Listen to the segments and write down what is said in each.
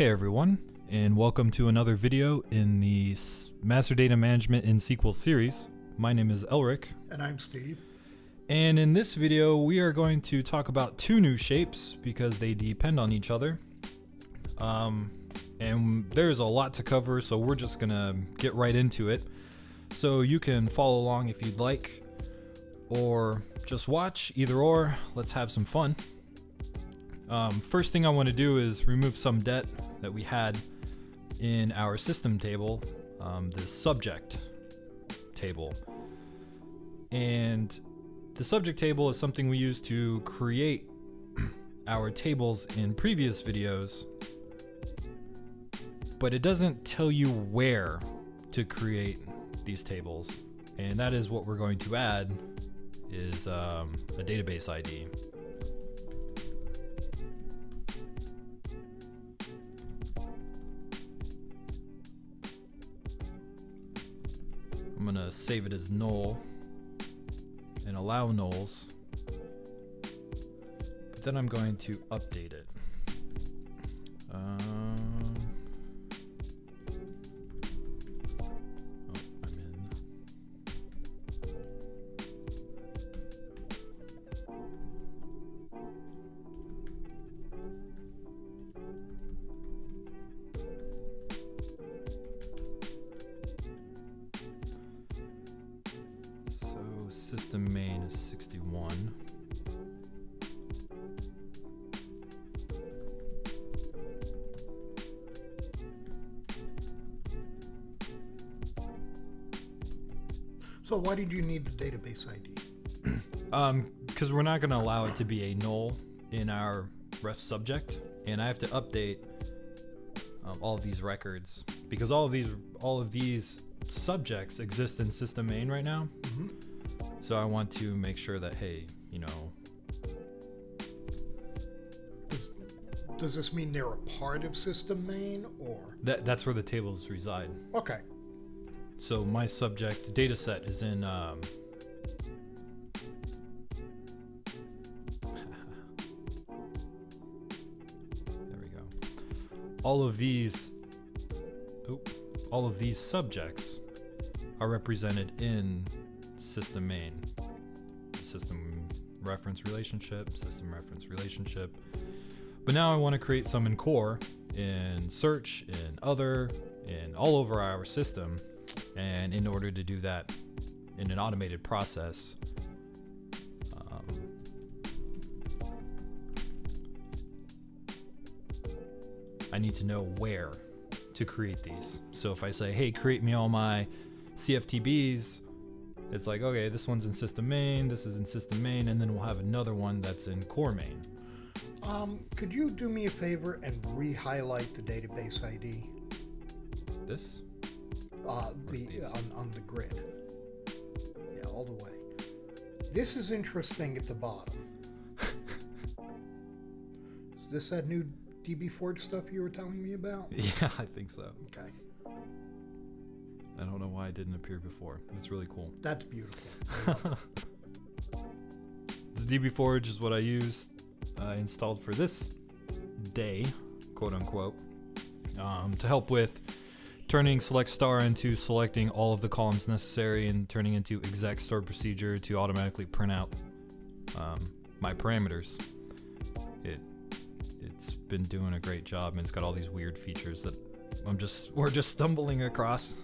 Hey everyone, and welcome to another video in the Master Data Management in SQL series. My name is Elric. And I'm Steve. And in this video, we are going to talk about two new shapes because they depend on each other. And there's a lot to cover, so we're just gonna get right into it. So you can follow along if you'd like, or just watch, either or. Let's have some fun. First thing I want to do is remove some debt that we had in our system table, the subject table. And the subject table is something we use to create our tables in previous videos, but it doesn't tell you where to create these tables. And that is what we're going to add, is a database ID. I'm gonna save it as null and allow nulls, but then I'm going to update it. Oh, I'm in. System main is 61. So why did you need the database ID? Because we're not going to allow it to be a null in our ref subject, and I have to update all of these records because all of these subjects exist in system main right now. Mm-hmm. So I want to make sure that, hey, you know. Does this mean they're a part of system main, or? That's where the tables reside. Okay. So my subject data set is in there we go. All of these subjects are represented in system main, system reference relationship. But now I want to create some in core, in search, in other, in all over our system. And in order to do that in an automated process, I need to know where to create these. So if I say, hey, create me all my CFT-Bs, it's like, okay, this one's in system main, this is in system main, and then we'll have another one that's in core main. Could you do me a favor and re-highlight the database ID? This? On the grid. Yeah, all the way. This is interesting at the bottom. Is this that new DB Ford stuff you were telling me about? Yeah, I think so. Okay. I don't know why it didn't appear before. It's really cool. That's beautiful. This DB Forge is what I used, installed for this day, quote unquote, to help with turning select star into selecting all of the columns necessary and turning into exec stored procedure to automatically print out my parameters. It's been doing a great job, and it's got all these weird features that we're just stumbling across.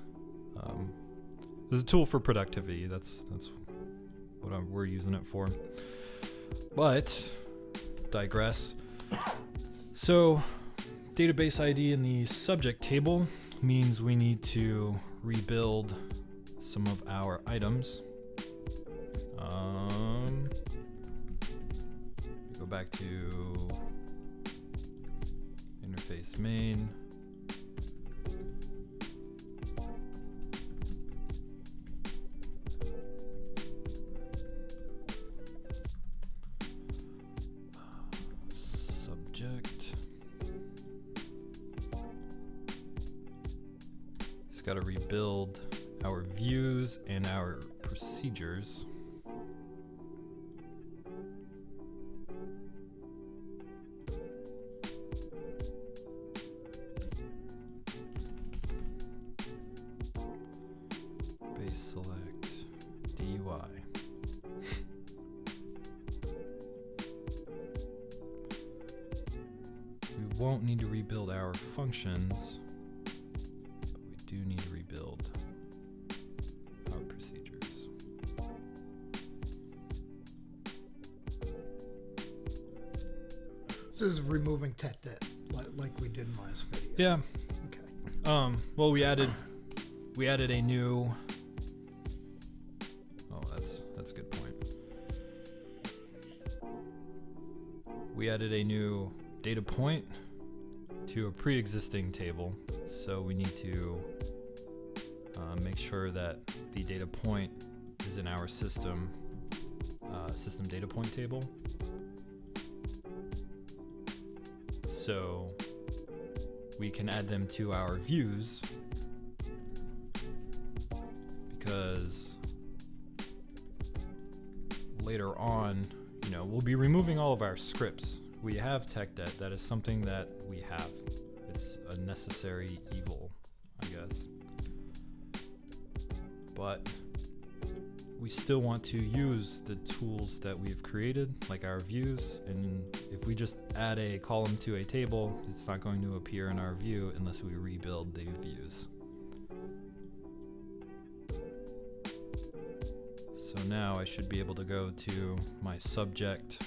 It's a tool for productivity. That's what we're using it for. But digress. So database ID in the subject table means we need to rebuild some of our items. Go back to interface main. Got to rebuild our views and our procedures. won't need to rebuild our functions, but we do need to rebuild our procedures. This is removing tet-det, like we did in last video. Yeah. Okay. Well, we added a new. Oh, that's a good point. We added a new data point to a pre-existing table, so we need to make sure that the data point is in our system data point table. So we can add them to our views, because later on, we'll be removing all of our scripts. We have tet-det. That is something that we have. It's a necessary evil, I guess. But we still want to use the tools that we've created, like our views, and if we just add a column to a table, it's not going to appear in our view unless we rebuild the views. So now I should be able to go to my subject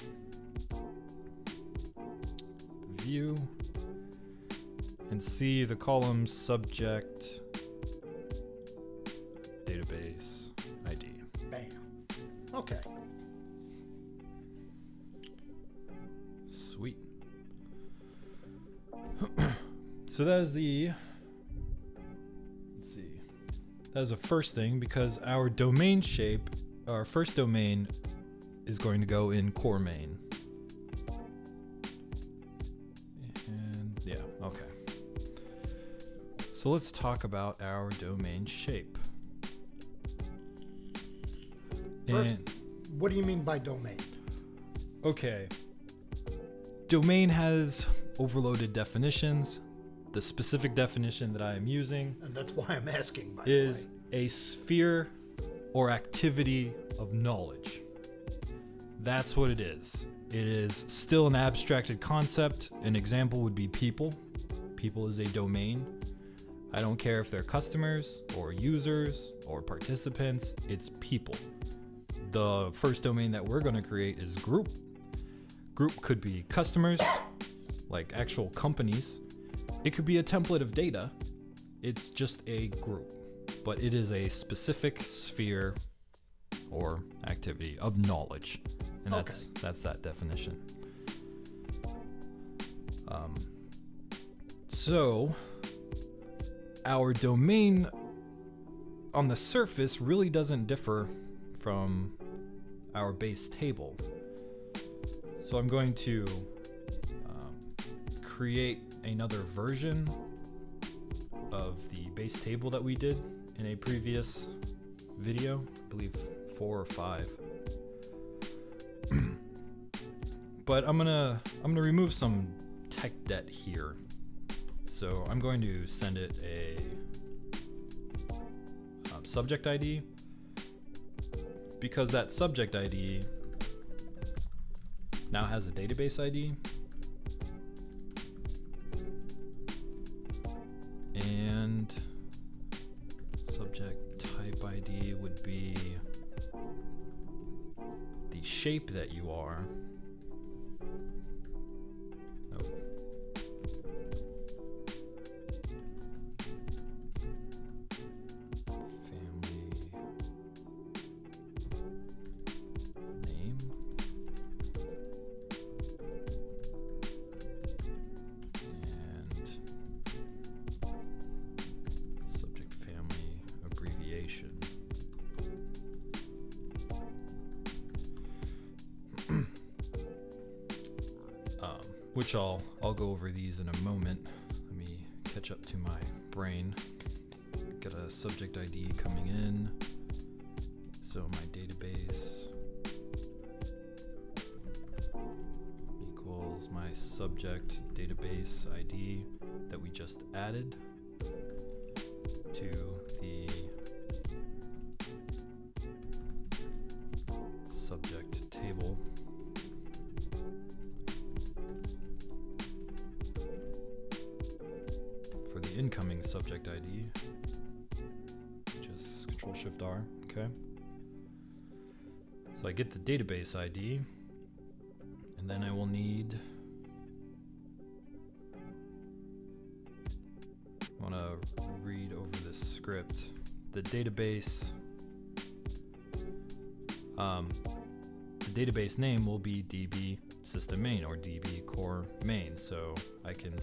view and see the column subject database ID. Bam. Okay. Sweet. So that is that is the first thing, because our domain shape, our first domain, is going to go in core main. And yeah, okay. So let's talk about our domain shape. First, what do you mean by domain? Okay. Domain has overloaded definitions. The specific definition that I am using, And that's why I'm asking, by is the way. a sphere or activity of knowledge. That's what it is. It is still an abstracted concept. An example would be people. People is a domain. I don't care if they're customers or users or participants, it's people. The first domain that we're going to create is group. Group could be customers, like actual companies. It could be a template of data. It's just a group, but it is a specific sphere or activity of knowledge, and that's that definition. So our domain on the surface really doesn't differ from our base table. So I'm going to create another version of the base table that we did in a previous video, I believe 4 or 5. But I'm gonna remove some tet-det here. So I'm going to send it a subject ID, because that subject ID now has a database ID. And subject type ID would be the shape that you are. Family name. And subject family abbreviation. Which I'll go over these in a moment. Let me catch up to my brain. Got a subject ID coming in. So my database equals my subject database ID that we just added to the subject table. the incoming subject ID. Just Control-Shift-R, okay. So I get the database ID, and then I will need, I want to read over this script. The database, the database name will be DB system main or DB core main. So I can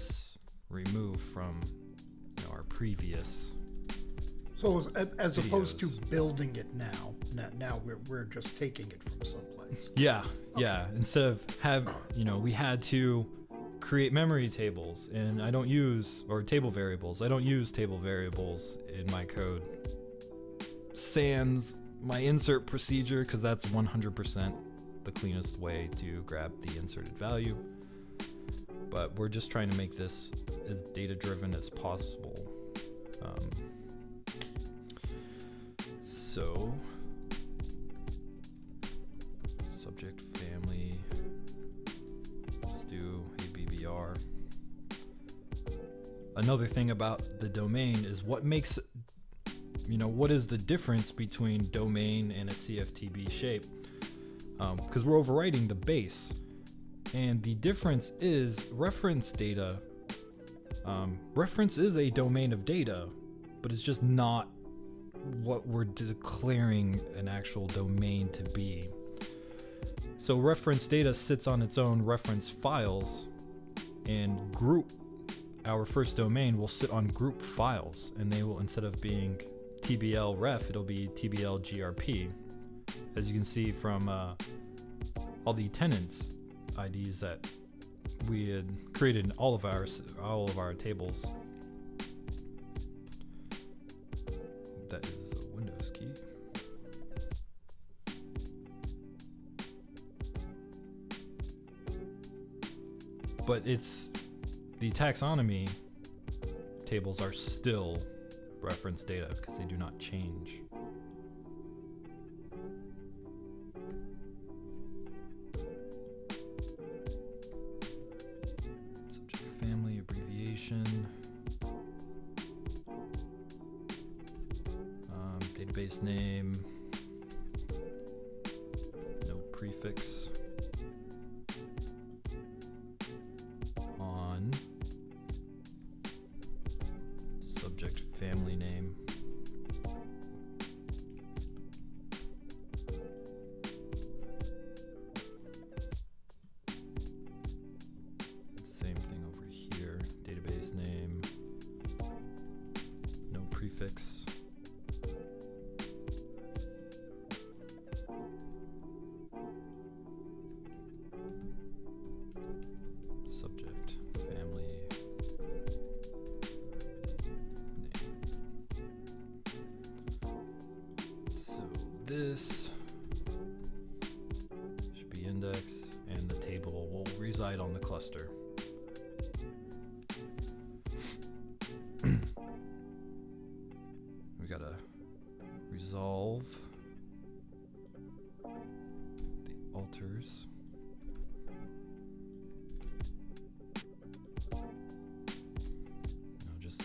remove from our previous. So as opposed to videos. building it now we're just taking it from someplace. Yeah, yeah. Instead of we had to create memory tables, and I don't use, or table variables. I don't use table variables in my code. Sans my insert procedure, because that's 100% the cleanest way to grab the inserted value. But we're just trying to make this as data-driven as possible. So, subject family, just do ABBR. Another thing about the domain is what makes, what is the difference between domain and a CFT-B shape? Because we're overwriting the base, and the difference is reference data. Reference is a domain of data, but it's just not what we're declaring an actual domain to be. So reference data sits on its own reference files, and group, our first domain, will sit on group files, and they will, instead of being TBL ref, it'll be TBL GRP. As you can see from all the tenants IDs that we had created in all of our tables. That is a Windows key. But it's the taxonomy tables are still reference data because they do not change. Subject family abbreviation. Database name. No prefix. On subject family name. Same thing over here. Database name. No prefix. Subject family name. So this should be index, and the table will reside on the cluster. We gotta resolve the alters. Just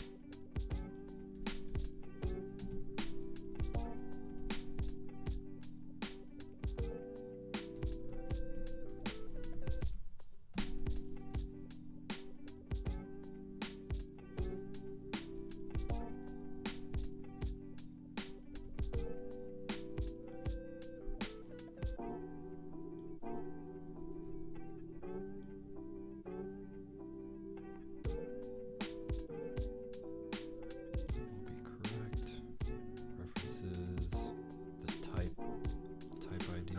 will be correct. References the type ID.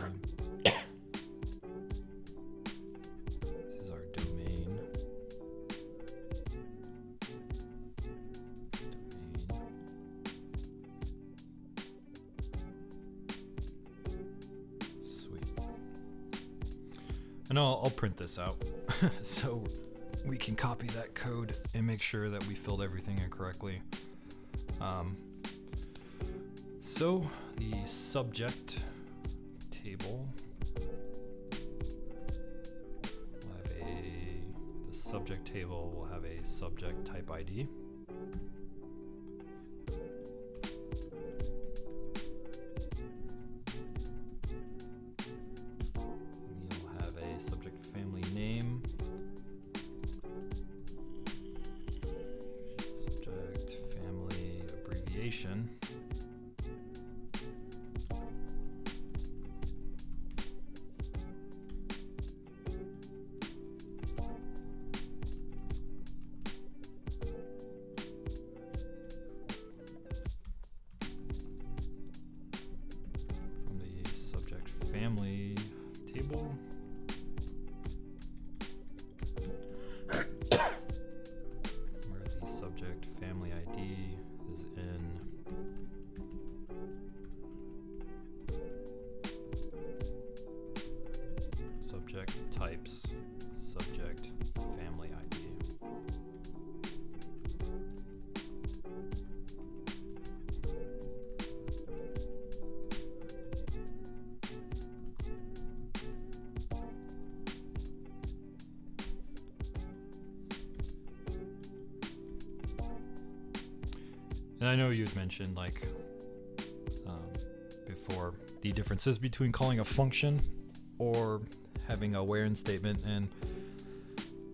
This is our domain. Sweet. And I'll print this out so we can copy that code and make sure that we filled everything in correctly. So the subject table will have the subject table will have a subject type ID. function. From the subject family table. Where the subject family ID is in subject types, subject family ID. And I know you had mentioned, like, before, the differences between calling a function or having a where-in statement, and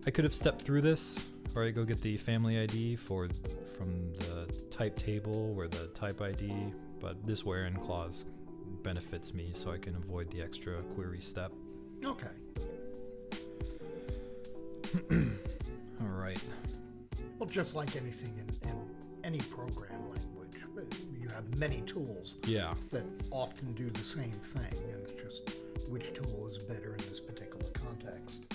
I could have stepped through this, or I go get the family ID from the type table or the type ID, but this where-in clause benefits me, so I can avoid the extra query step. Okay. All right. Well, just like anything in any program language, you have many tools Yeah. that often do the same thing, and it's just which tool is better in this particular context.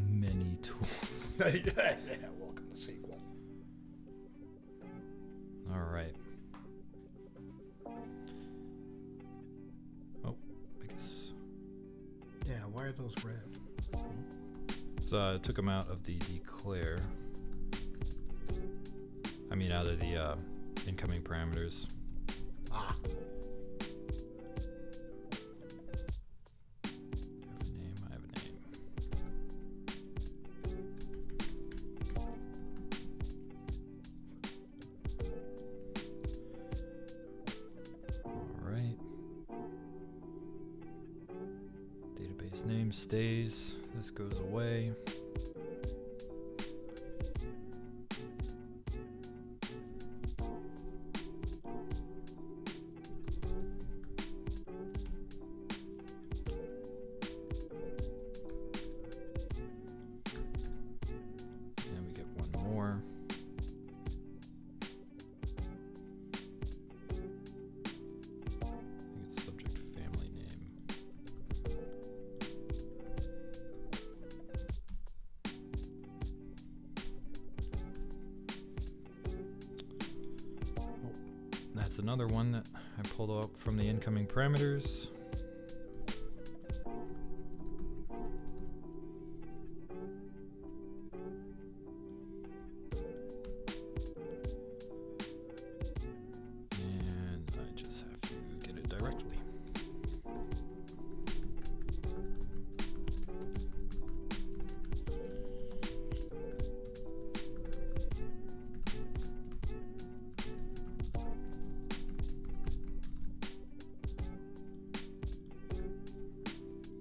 Many tools. Yeah, welcome to SQL. All right. Oh, I guess. Yeah, why are those red? So I took them out of the declare. I mean, out of the incoming parameters. Ah, I have a name. All right. Database name stays. This goes away. And we get one more. I think it's subject family name. That's another one that I pulled up from the incoming parameters. And I just have to get it directly.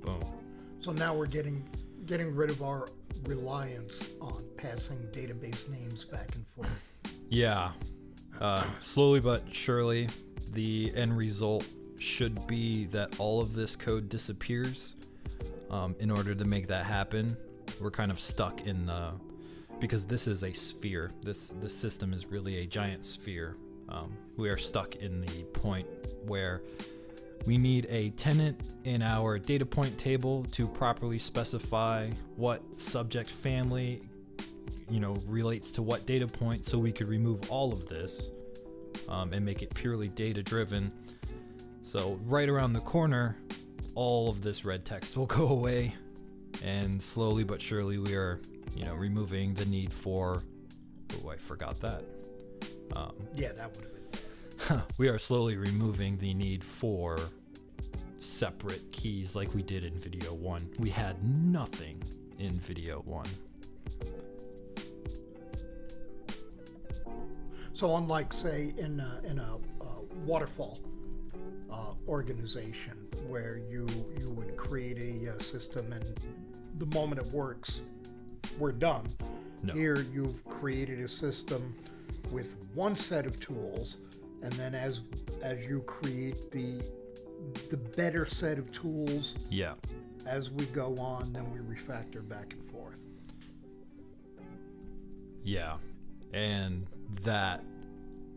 Boom. so now we're getting rid of our reliance on passing database names back and forth. Yeah. Slowly but surely, the end result should be that all of this code disappears. In order to make that happen, we're kind of stuck in the, because this is a sphere. This system is really a giant sphere. We are stuck in the point where we need a tenant in our data point table to properly specify what subject family, relates to what data point, so we could remove all of this and make it purely data driven. So right around the corner, all of this red text will go away, and slowly but surely we are, removing the need for, oh, I forgot that. Yeah, that would have been. We are slowly removing the need for separate keys like we did in video 1. We had nothing in video 1. So unlike, say, in a waterfall organization where you would create a system and the moment it works, we're done. No. Here you've created a system with one set of tools, and then as you create the better set of tools, Yeah. as we go on, then we refactor back and forth. Yeah. And that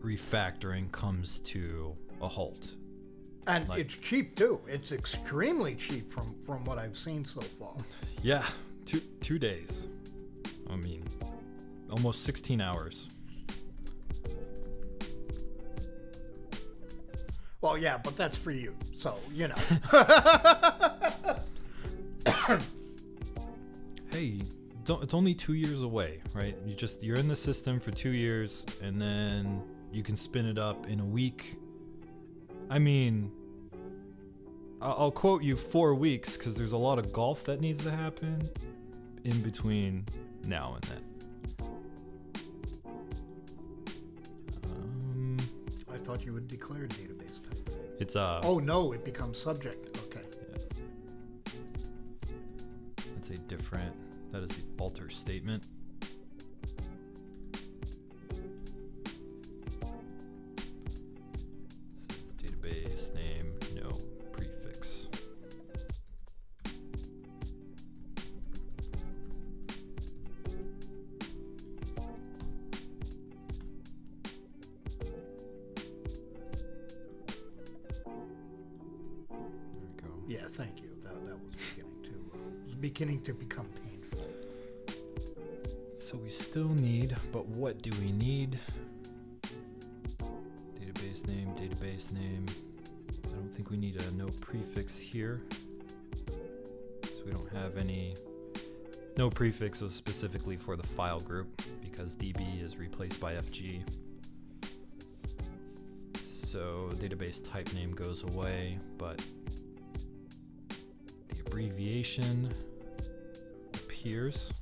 refactoring comes to a halt. And it's cheap too. It's extremely cheap from what I've seen so far. Yeah. 2 days. I mean, almost 16 hours. Well, yeah, but that's for you, so you know. Hey, it's only 2 years away, right? You're in the system for 2 years, and then you can spin it up in a week. I mean, I'll quote you 4 weeks because there's a lot of golf that needs to happen in between now and then. I thought you would declare database type. It's Oh no, it becomes subject. Okay. That's a different. That is the alter statement. This is database name, no prefix. There we go. Yeah, thank you. That was beginning to become painful. So we still need, but what do we need? Database name, database name. I don't think we need a no prefix here. So we don't have any no prefixes specifically for the file group because DB is replaced by FG. So database type name goes away, but the abbreviation appears.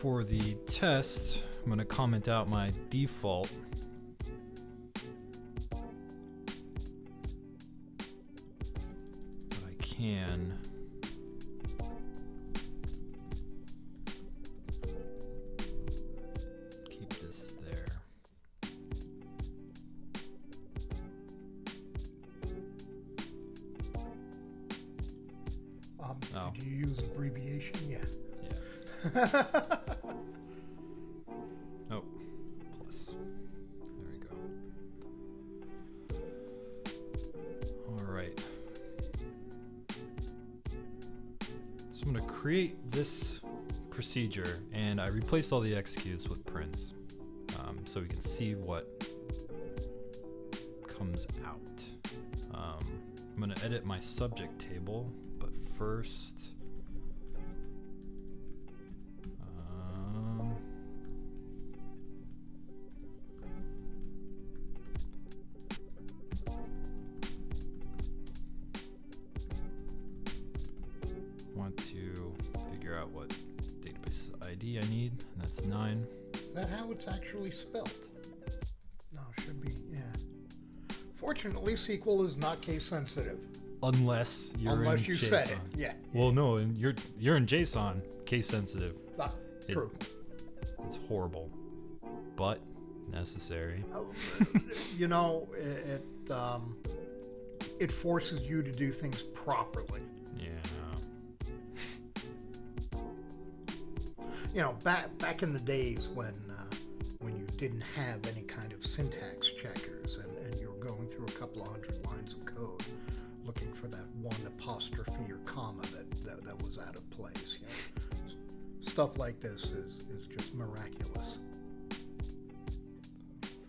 For the test, I'm going to comment out my default. But I can keep this there. Did you use abbreviation? Yeah. Oh, plus. There we go. All right. So I'm going to create this procedure, and I replaced all the executes with prints, so we can see what comes out. I'm going to edit my subject table, but first. Want to figure out what database ID I need, and that's 9. Is that how it's actually spelled? No, it should be, yeah. Fortunately, SQL is not case sensitive. Unless you're in you JSON. said it, yeah. Well, no, and you're in JSON, case sensitive. True. It's horrible, but necessary. You know, it forces you to do things properly. Yeah. You know, back in the days when you didn't have any kind of syntax checkers and you were going through a couple of hundred lines of code looking for that one apostrophe or comma that was out of place. You know? Stuff like this is just miraculous.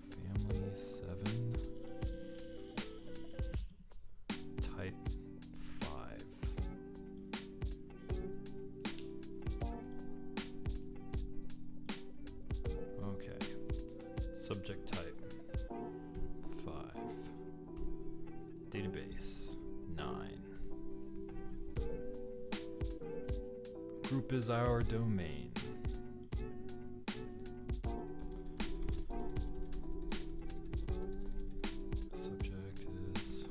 Family 7. Type 5. Okay. Subject type 5. group is our domain. Subject is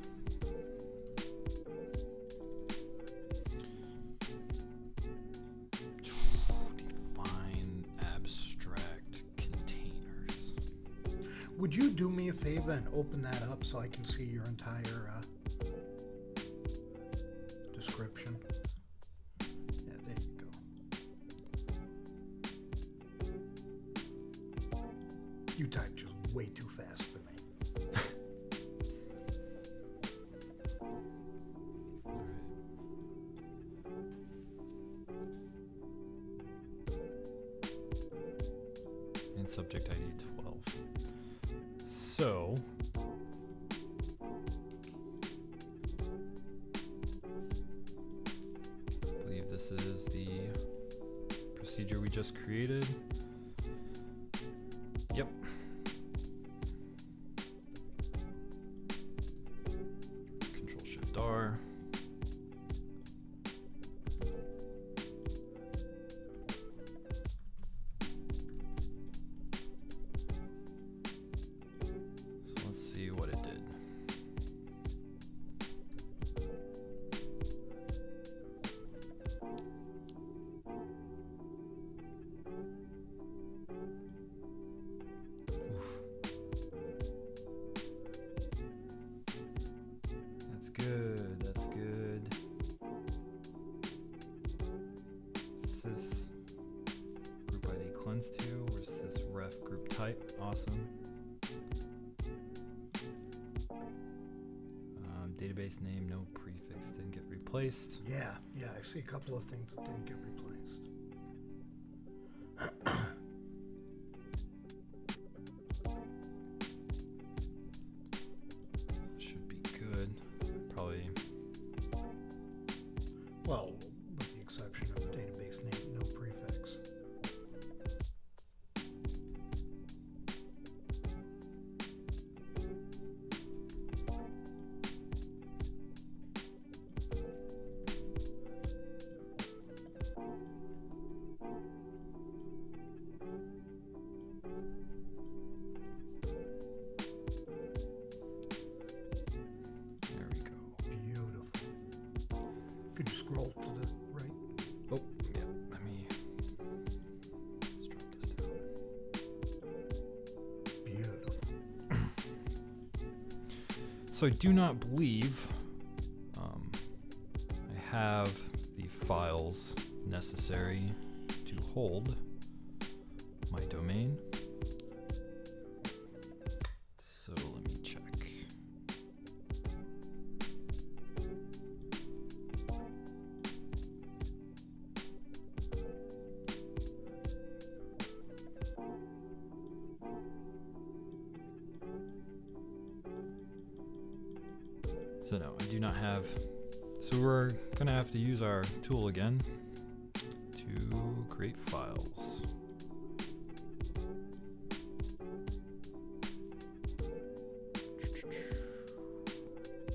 define abstract containers. Would you do me a favor and open that up so I can see your entire description? Yeah, there you go. You type just way too fast for me. And subject ID 12. So I believe this is the procedure we just created. Yep. Control-Shift-R. So let's see what it did. That's good, that's good. Sys group ID cleanse to, or sys ref group type, awesome. Database name, no prefix, didn't get replaced. Yeah, I see a couple of things that didn't get replaced. Should be good, probably. Well, with the exception of database name, no prefix. There we go. Beautiful. Could you scroll to the right? Oh, yeah, let me let's drop this down. Beautiful. So I do not believe I have the files necessary to hold my domain. So let me check. So no, I do not have. So we're gonna have to use our tool again to create files.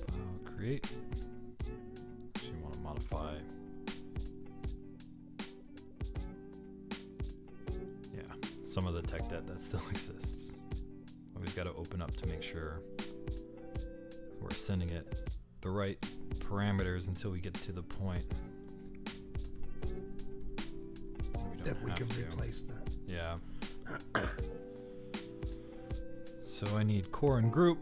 File create. So you want to modify. Yeah, some of the tech debt that still exists. We've got to open up to make sure we're sending it the right parameters until we get to the point That we can have to. replace that. Yeah. So I need core and group.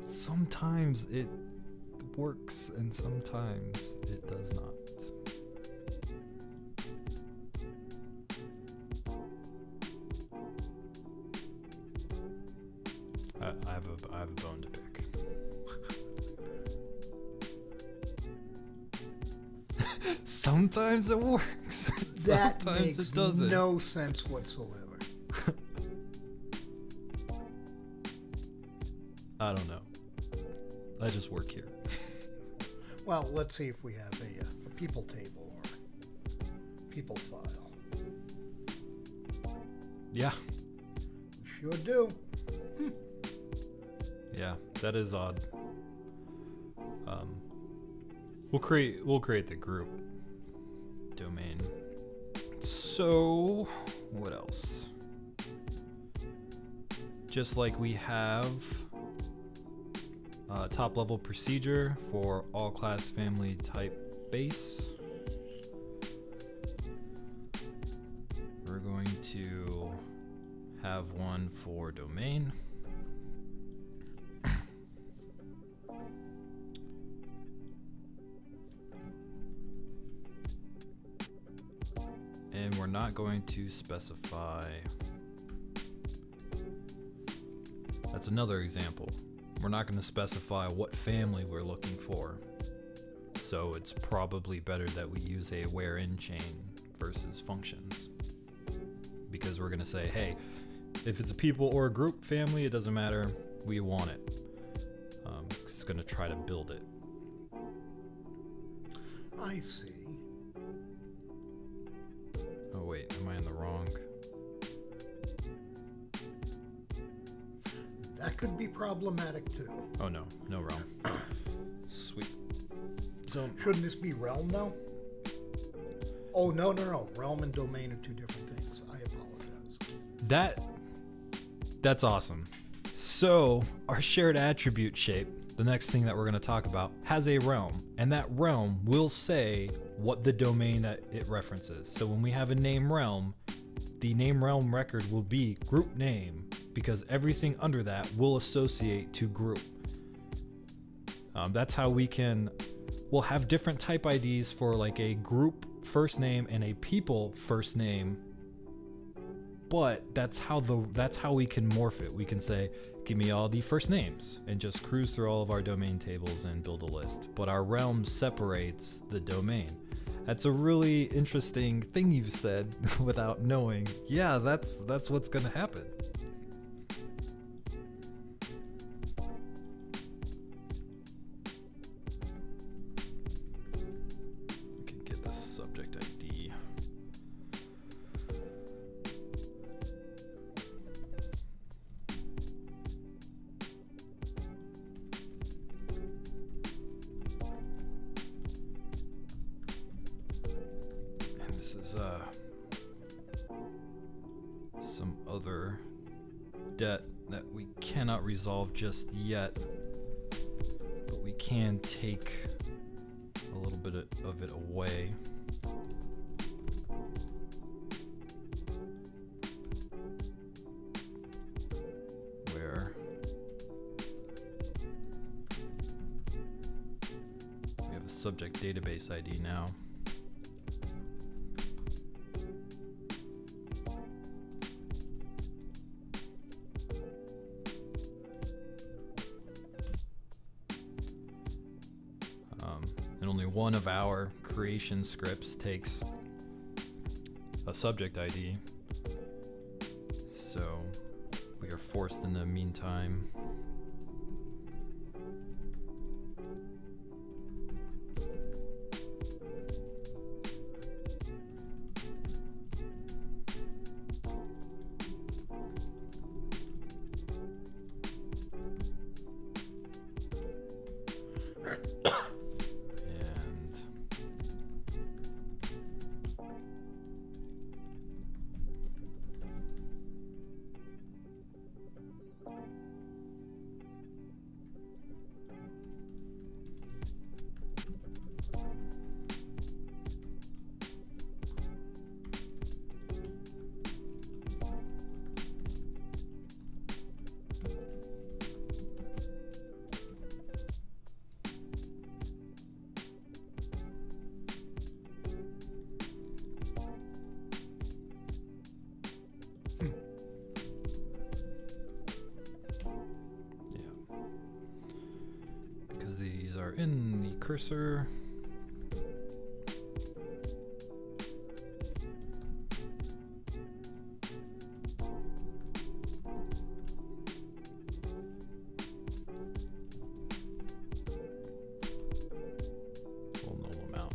Sometimes it works and sometimes it does not. I have a bone to pick. Sometimes it works. That Sometimes makes it doesn't. no sense whatsoever. I don't know. I just work here. Well, let's see if we have a people table or people file. Yeah. Sure do. Yeah, that is odd. We'll create the group domain. So what else? Just like we have top level procedure for all class family type base, we're going to have one for domain. And we're not going to specify. That's another example. We're not going to specify what family we're looking for. So it's probably better that we use a where in chain versus functions. Because we're going to say, hey, if it's a people or a group family, it doesn't matter. We want it. It's going to try to build it. I see. Oh wait, am I in the wrong? That could be problematic too. Oh no, no realm. Sweet. So Shouldn't this be realm now? Oh, no. Realm and domain are two different things. I apologize. that's awesome. So our shared attribute shape, the next thing that we're going to talk about, has a realm, and that realm will say what the domain that it references. So when we have a name realm, the name realm record will be group name, because everything under that will associate to group. That's how we'll have different type IDs for like a group first name and a people first name, but that's how we can morph it. We can say, give me all the first names, and just cruise through all of our domain tables and build a list. But our realm separates the domain. That's a really interesting thing you've said without knowing. Yeah, that's what's gonna happen. We can get the subject ID. And this is some other debt that we cannot resolve just yet, but we can take a little bit of it away. Where we have a subject database ID now. And only one of our creation scripts takes a subject ID. So we are forced in the meantime are in the cursor. We'll null them out.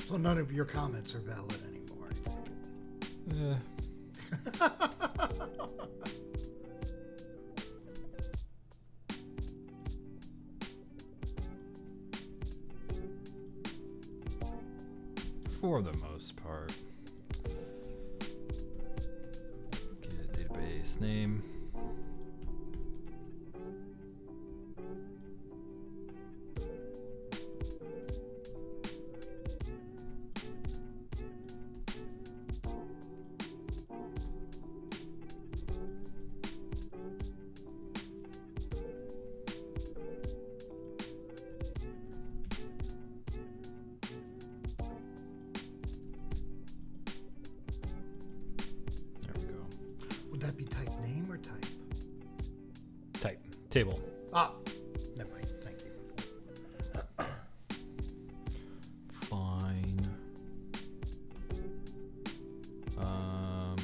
So none of your comments are valid anymore, I think. for the most part. Get database name. Would that be type name or type? Type. Table. Ah, never mind. Thank you. Fine.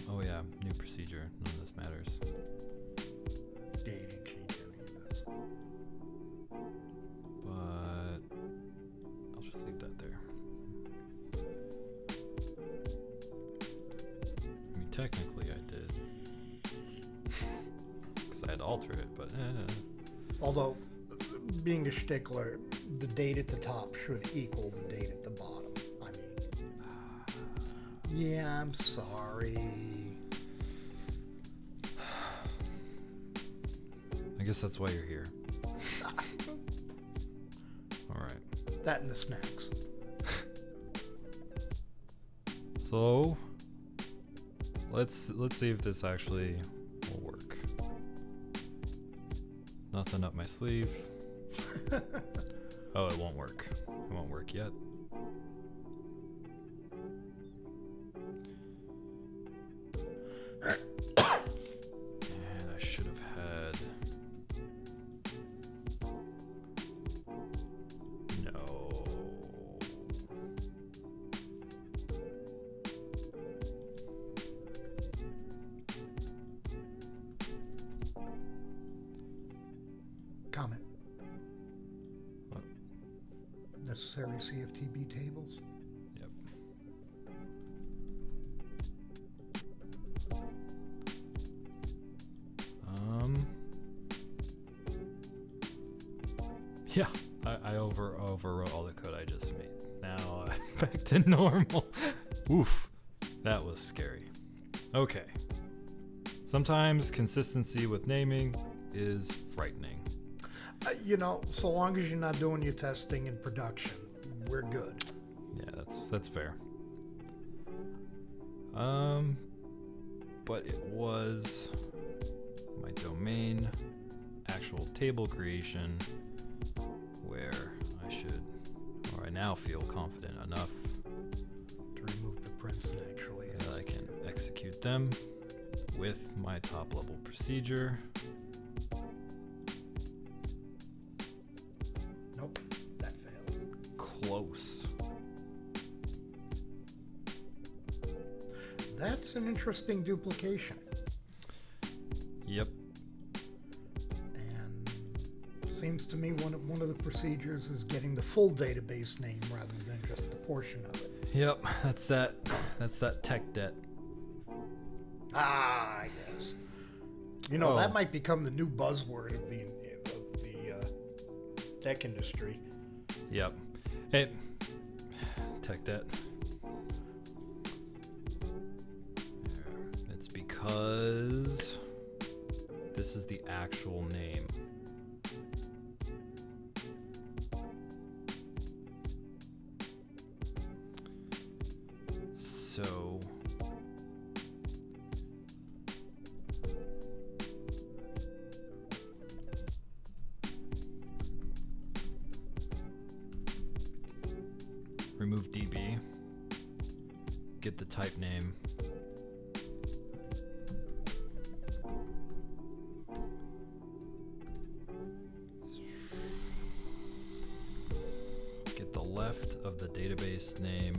Oh yeah, new procedure. None of this matters. Yeah, you didn't change any of this. But I'll just leave that there. I mean, technically I did. Because I had to alter it, but Although, being a stickler, the date at the top should equal the date at the bottom. I mean, yeah, I'm sorry. I guess that's why you're here. Alright. That and the snacks. So let's see if this actually will work. Nothing up my sleeve. Oh, it won't work. It won't work yet. And I should have had... No. Comment. What? Necessary CFT-B tables? Yep. Yeah, I overwrote all the code I just made. Now I'm back to normal. Oof, that was scary. Okay. Sometimes consistency with naming is frightening. You know, so long as you're not doing your testing in production, we're good. Yeah, that's fair. But it was my domain actual table creation where I now feel confident enough To remove the prints that actually that I can execute them with my top level procedure. Nope, that failed. Close. That's an interesting duplication. Yep. And seems to me one of the procedures is getting the full database name rather than just the portion of it. Yep, that's that tech debt. Ah, yes. You know, Oh. that might become the new buzzword of the tech industry. Yep. Hey, tech debt. It's because this is the actual name. So remove DB, get the type name, get the left of the database name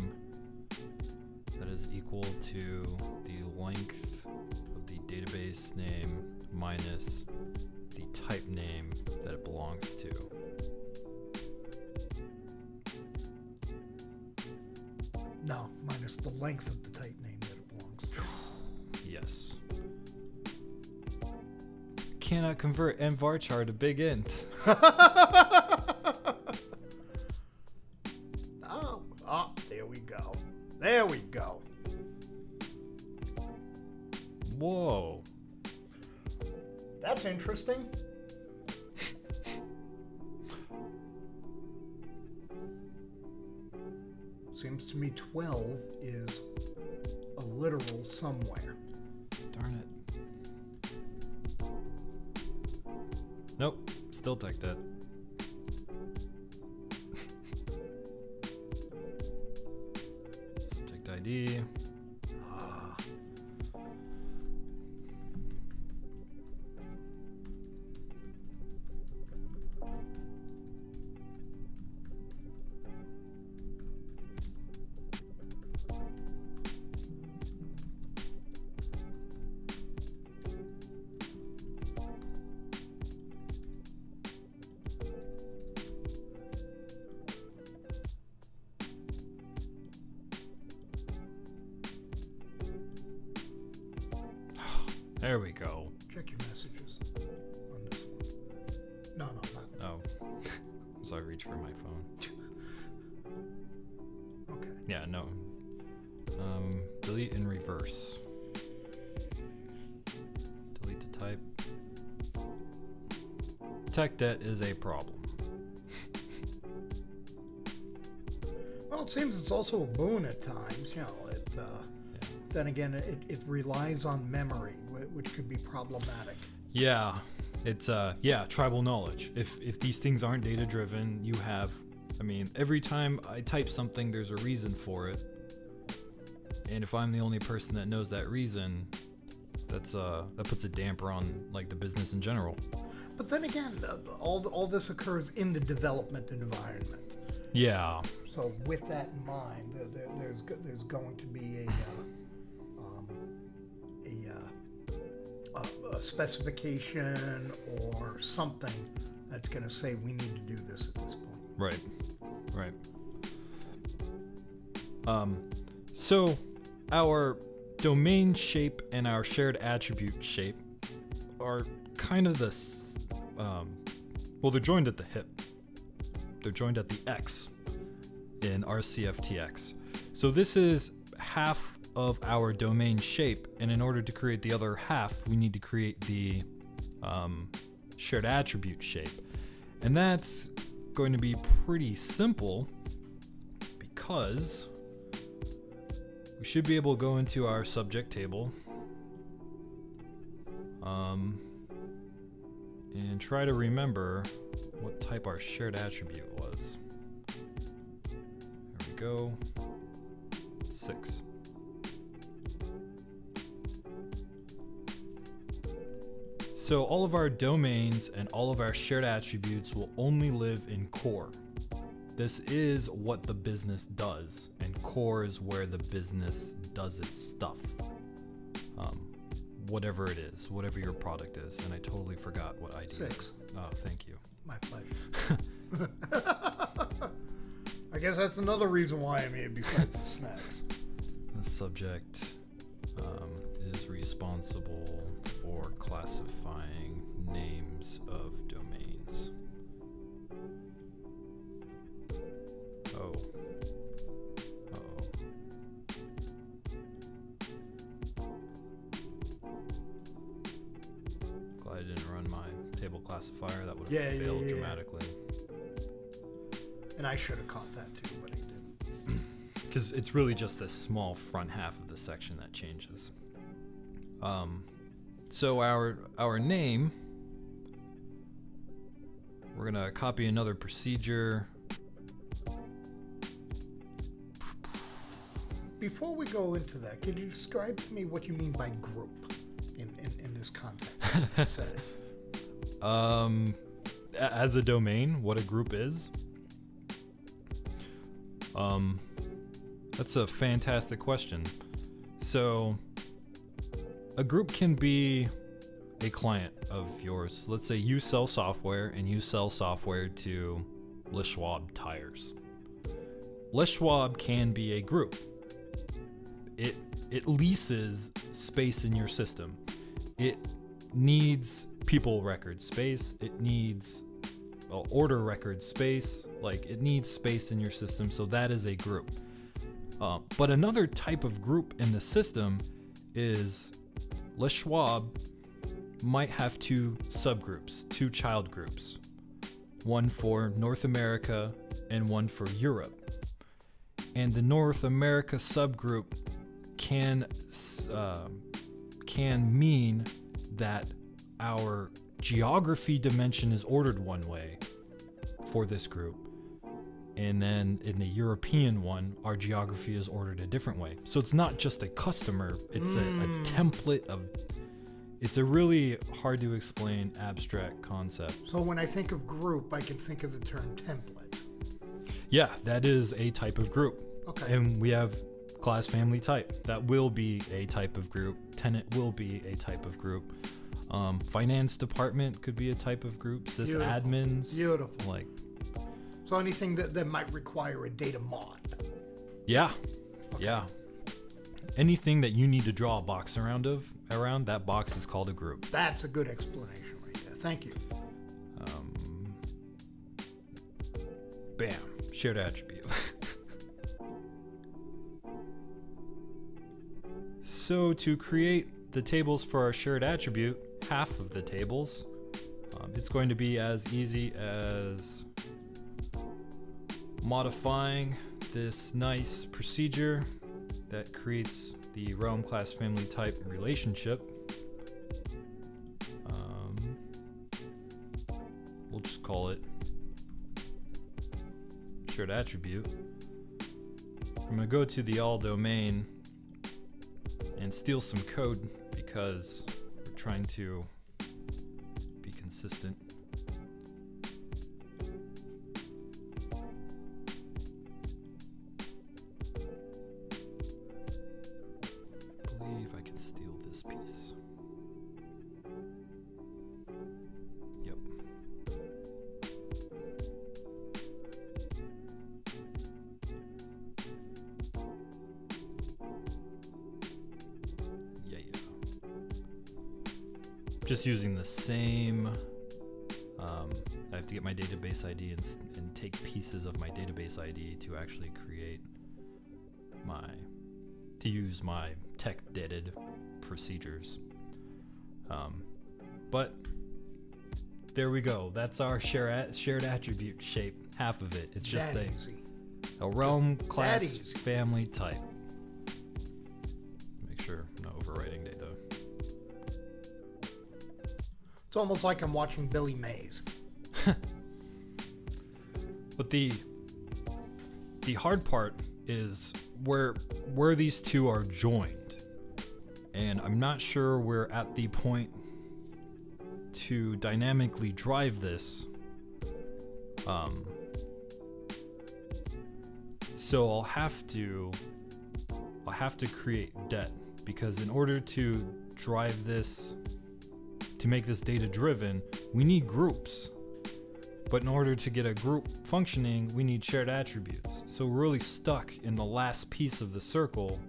that is equal to the length of the database name minus the type name that it belongs to. No, minus the length of the type name that it belongs to. Yes. Cannot convert nvarchar to big int. Oh, there we go. That's interesting. Seems to me 12 is a literal somewhere. Darn it. Nope, still tech debt. Subject ID. There we go. Check your messages on this one. No, not. Oh. So I reach for my phone. Okay. Yeah, no. Delete in reverse. Delete the type. Tech debt is a problem. Well, it seems it's also a boon at times. You know, then again, it relies on memory, which could be problematic. Yeah, it's tribal knowledge. If these things aren't data driven, you have, I mean, every time I type something, there's a reason for it. And if I'm the only person that knows that reason, that puts a damper on like the business in general. But then again, all this occurs in the development environment. Yeah. So with that in mind, there's going to be a specification or something that's going to say we need to do this at this point. Right. So our domain shape and our shared attribute shape are kind of this, well, they're joined at the hip. They're joined at the X in RCFT-X. So this is half of our domain shape, and in order to create the other half, we need to create the shared attribute shape. And that's going to be pretty simple because we should be able to go into our subject table and try to remember what type our shared attribute was. There we go. 6. So all of our domains and all of our shared attributes will only live in core. This is what the business does, and core is where the business does its stuff. Whatever it is, whatever your product is, and I totally forgot what ID 6. is. Oh, thank you. My pleasure. I guess that's another reason why I'm here besides the snacks. The subject is responsible for classifying names of domains. Oh. Uh-oh. Glad I didn't run my table classifier. That would have failed dramatically. And I should have caught that too, but I didn't. Because it's really just this small front half of the section that changes. So our name, we're gonna copy another procedure. Before we go into that, could you describe to me what you mean by group in this context? As a domain, what a group is? That's a fantastic question. So a group can be a client of yours. Let's say you sell software and you sell software to Les Schwab tires. Les Schwab can be a group. It leases space in your system. It needs people record space. It needs order record space. Like, it needs space in your system, so that is a group. But another type of group in the system is Les Schwab might have two subgroups, two child groups, one for North America and one for Europe. And the North America subgroup can mean that our geography dimension is ordered one way for this group, and then in the European one, our geography is ordered a different way. So it's not just a customer, it's a template of, it's a really hard to explain abstract concept. So when I think of group, I can think of the term template. Yeah, that is a type of group. Okay. And we have class family type. That will be a type of group. Tenant will be a type of group. Finance department could be a type of group. Sysadmins. Beautiful. Like. So anything that might require a data mod. Yeah. Okay. Yeah. Anything that you need to draw a box around that box is called a group. That's a good explanation right there. Thank you. Bam. Shared attribute. So to create the tables for our shared attribute, half of the tables, it's going to be as easy as modifying this nice procedure that creates the realm class family type relationship. We'll just call it shared attribute. I'm going to go to the all domain and steal some code because we're trying to be consistent. I believe I can steal this piece. Yep. Just using the same, I have to get my database ID and take pieces of my database ID to actually create to use my tech-dated procedures. But there we go. That's our shared attribute shape, half of it. It's just a realm class family type. Make sure I'm not overwriting data. It's almost like I'm watching Billy Mays. But the hard part is where these two are joined. And I'm not sure we're at the point to dynamically drive this. So I'll have to create debt, because in order to drive this, to make this data driven, we need groups. But in order to get a group functioning, we need shared attributes. So we're really stuck in the last piece of the circle.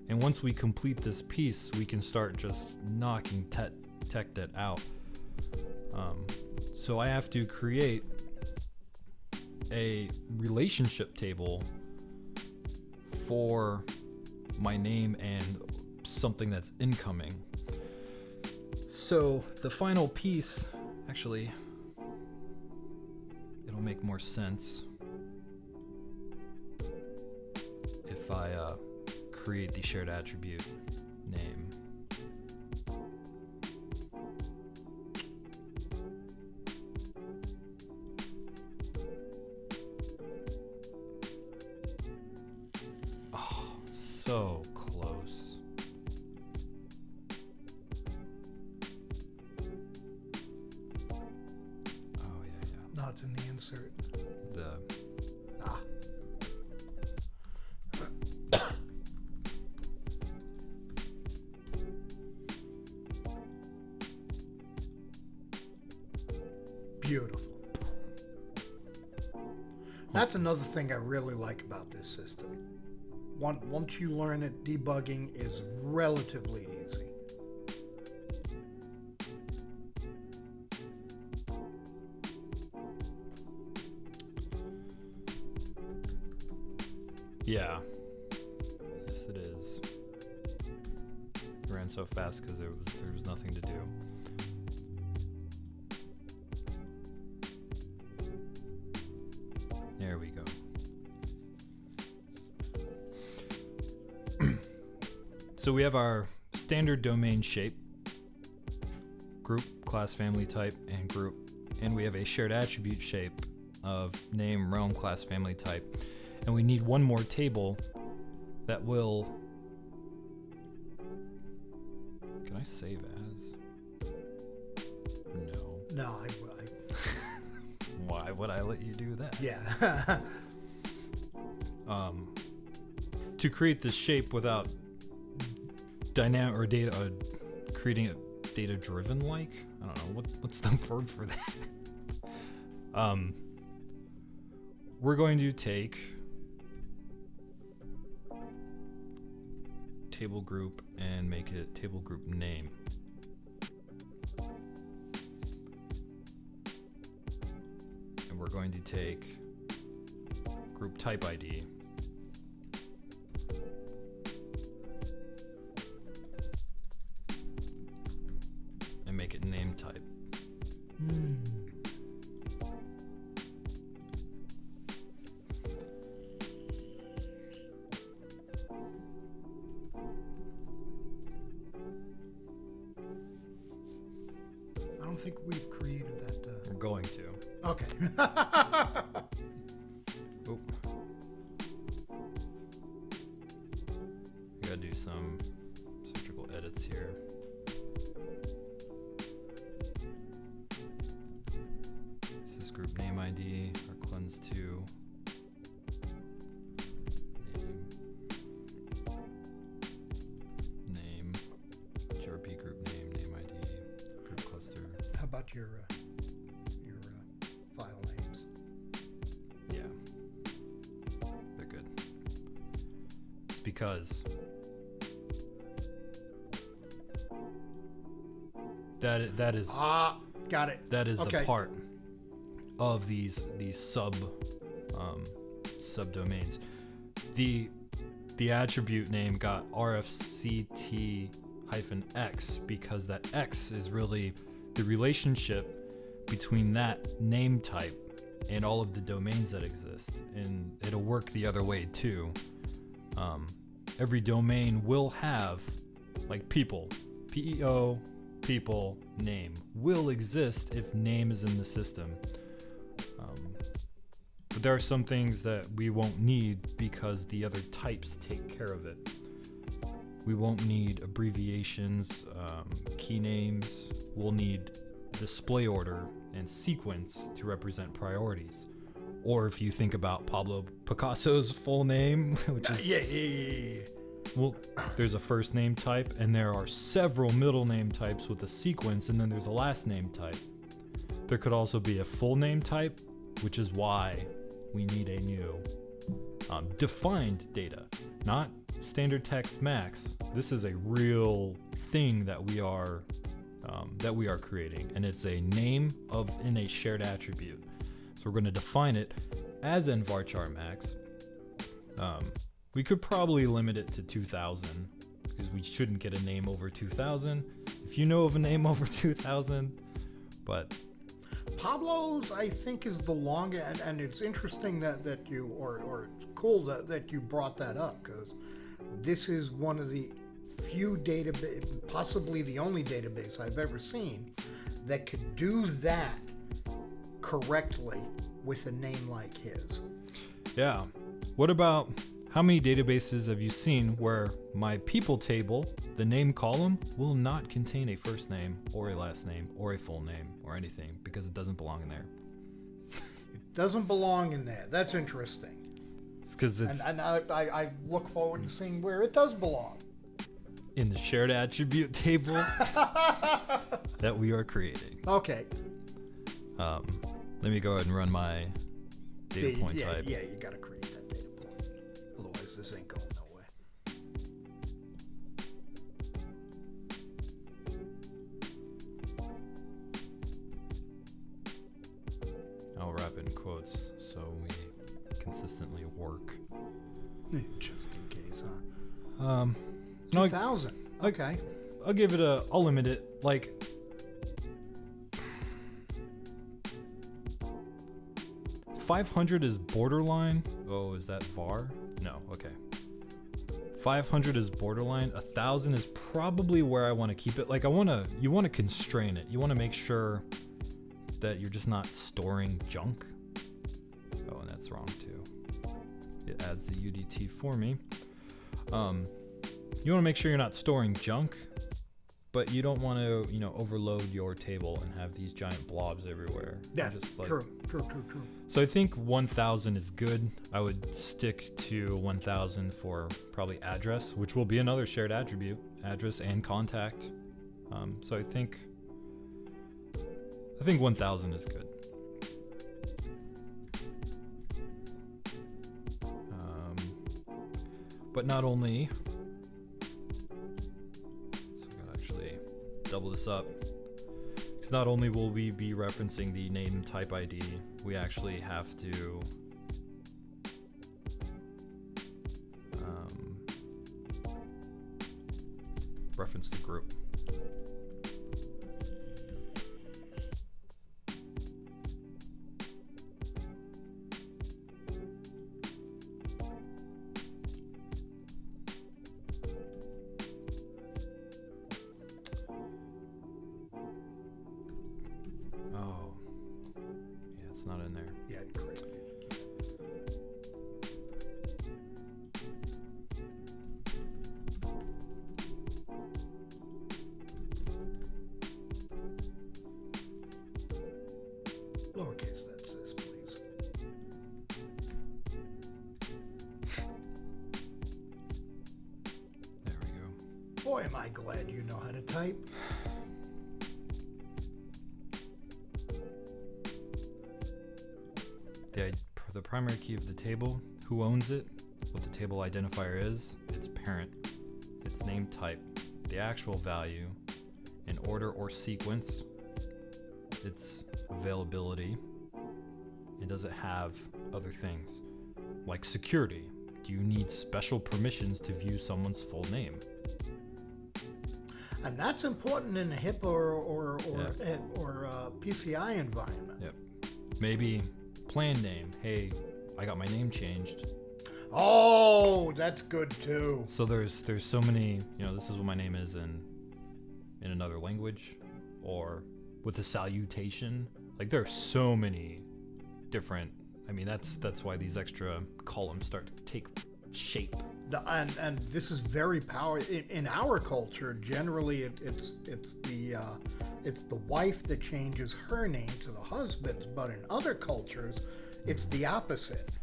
And once we complete this piece, we can start just knocking tech debt out. So I have to create a relationship table for my name and something that's incoming. So the final piece, actually, it'll make more sense if I create the shared attribute name. Oh, so close. Oh, yeah. No, it's in the insert. Beautiful. That's another thing I really like about this system. Once you learn it, debugging is relatively easy. Yeah. Yes, it is. It ran so fast because there was nothing to do. So we have our standard domain shape, group, class, family type, and group. And we have a shared attribute shape of name, realm, class, family type. And we need one more table that will... Can I save as? No. No, Why would I let you do that? yeah. To create this shape without dynamic or data, creating it data driven like, I don't know what's the word for that. We're going to take table group and make it table group name. And we're going to take group type ID. And make it name type. I don't think we've created that. We're going to. Okay. Oh. We gotta do some surgical edits here. This is group name ID, our cleanse 2. Name, GRP group name ID, group cluster. How about your file names? Yeah, they're good. It's because that is Got it. that is Okay. the part of these subdomains. The attribute name got RFCT-X because that X is really the relationship between that name type and all of the domains that exist, and it'll work the other way too. Every domain will have, like, people, PEO, people, name will exist if name is in the system. But there are some things that we won't need because the other types take care of it. We won't need abbreviations, key names. We'll need display order and sequence to represent priorities. Or if you think about Pablo Picasso's full name, which is... Yeah. Well, there's a first name type, and there are several middle name types with a sequence, and then there's a last name type. There could also be a full name type, which is why we need a new defined data, not standard text max. This is a real thing that we are creating, and it's a name in a shared attribute. So we're going to define it as in varchar max. We could probably limit it to 2000 because we shouldn't get a name over 2000. If you know of a name over 2000, but Pablo's, I think, is the longest, and it's interesting that you, or it's cool that you brought that up, because this is one of the few database, possibly the only database I've ever seen that could do that correctly with a name like his. yeah. What about, how many databases have you seen where my people table, the name column, will not contain a first name or a last name or a full name or anything because it doesn't belong in there? It doesn't belong in there. That's interesting. It's because it's And I look forward to seeing where it does belong. in the shared attribute table that we are creating. Okay. Let me go ahead and run my data point yeah, type. Yeah, you got to create that data point. Otherwise, this ain't going nowhere. I'll wrap it in quotes so we consistently work. Just in case, huh? No, 2000. Okay. I'll limit it, like, $500 is borderline. Oh, is that var? No, okay. 500 is borderline. 1,000 is probably where I want to keep it. Like you want to constrain it. You want to make sure that you're just not storing junk. Oh, and that's wrong too. It adds the UDT for me. You want to make sure you're not storing junk, but you don't want to, overload your table and have these giant blobs everywhere. Yeah, just like, true. So I think 1,000 is good. I would stick to 1,000 for probably address, which will be another shared attribute, address and contact. So I think 1,000 is good. But not only, so I gotta actually double this up. Because not only will we be referencing the name type ID, we actually have to reference the group. Not in there. Yeah, correct. Lowercase, that's this, please. There we go. Boy, am I glad you know how to type. The primary key of the table, who owns it, what the table identifier is, its parent, its name type, the actual value, in order or sequence, its availability, and does it have other things like security? Do you need special permissions to view someone's full name? And that's important in a HIPAA or PCI environment. Yep. Maybe plan name. Hey, I got my name changed. Oh, that's good too. So there's so many, this is what my name is in another language, or with a salutation. Like there are so many different. I mean, that's why these extra columns start to take shape. And this is very powerful in our culture. Generally, it's the wife that changes her name to the husband's, but in other cultures, it's the opposite.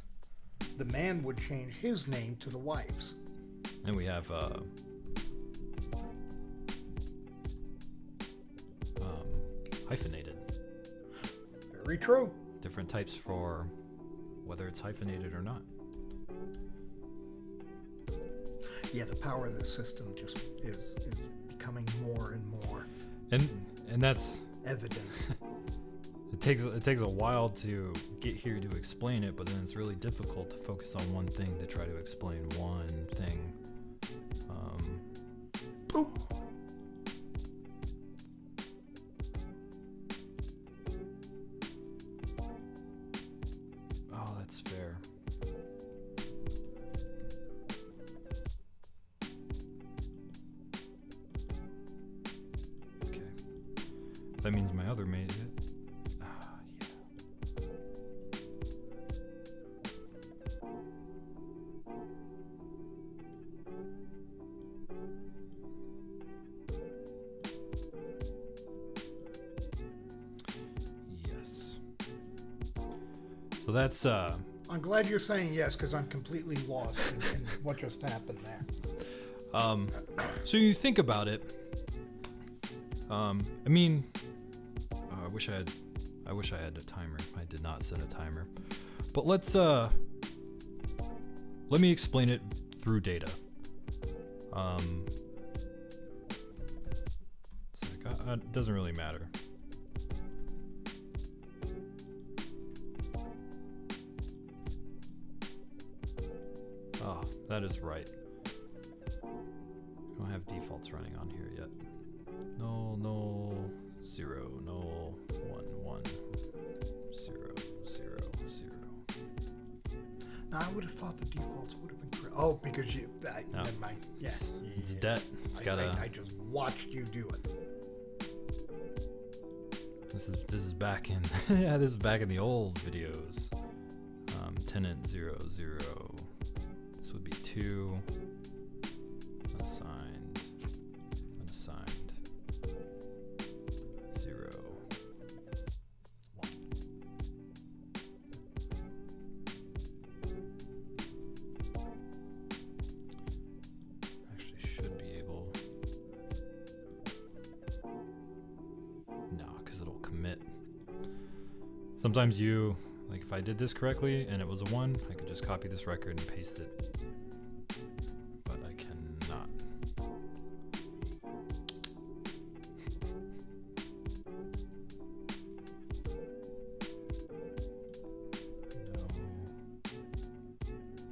The man would change his name to the wife's. And we have hyphenated. Very true. Different types for whether it's hyphenated or not. Yeah, the power of the system just is becoming more and more and that's evident. It takes a while to get here to explain it, but then it's really difficult to focus on one thing to try to explain one thing. Oh, that's fair. Okay. That means my other mate. So that's I'm glad you're saying yes, because I'm completely lost in what just happened there. So you think about it. I mean, I wish I had a timer. I did not set a timer. But let me explain it through data. It doesn't really matter. Oh, that is right. We don't have defaults running on here yet. Null, 0, null, 1, 1, 0, 0, 0. Now, I would have thought the defaults would have been correct. Oh, because you. No. Never mind. Yeah. It's debt. It's got I just watched you do it. This is back in yeah, this is back in the old videos. Tenant 0, 0. This would be 2. Unassigned. 0. 1. Actually should be able. No, because it'll commit. Sometimes like if I did this correctly and it was a 1, I could just copy this record and paste it. But I cannot. No.